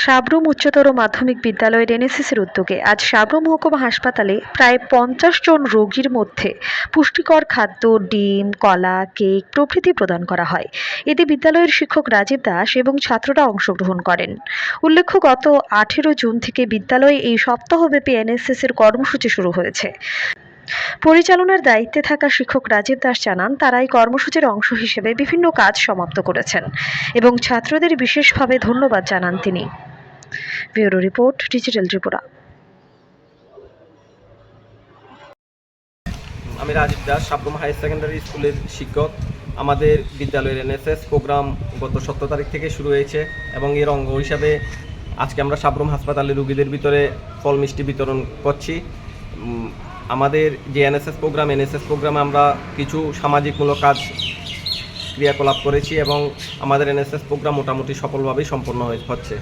সাবরুম উচ্চতর মাধ্যমিক বিদ্যালয়ের এনএসএসের উদ্যোগে আজ সাবরুম মহকুমা হাসপাতালে প্রায় 50 জন রোগীর মধ্যে পুষ্টিকর খাদ্য, ডিম, কলা, কেক প্রভৃতি প্রদান করা হয়। এতে বিদ্যালয়ের শিক্ষক রাজীব দাস এবং ছাত্ররা অংশগ্রহণ করেন। উল্লেখ্য, গত 18 জুন থেকে বিদ্যালয়ে এই সপ্তাহব্যাপী এনএসএসের কর্মসূচি শুরু হয়েছে। পরিচালনার দায়িত্বে থাকা শিক্ষক রাজীব দাস জানান, তারা এই কর্মসূচির অংশ হিসেবে বিভিন্ন কাজ সমাপ্ত করেছেন এবং ছাত্রদের বিশেষভাবে ধন্যবাদ জানান তিনি। Bureau report, digital Tripura. আমি রাজীব দাস, সাবরুম হায়ার সেকেন্ডারি স্কুলের শিক্ষক। আমাদের বিদ্যালয়ের এনএসএস প্রোগ্রাম গত 17 তারিখ থেকে শুরু হয়েছে এবং এর অঙ্গ হিসাবে আজকে আমরা সাবরুম হাসপাতালে রোগীদের ভিতরে ফল মিষ্টি বিতরণ করছি। আমাদের যে এনএসএস প্রোগ্রামে আমরা কিছু সামাজিকমূলক কাজ ক্রিয়াকলাপ করেছি এবং আমাদের এনএসএস প্রোগ্রাম মোটামুটি সফলভাবেই সম্পন্ন হচ্ছে।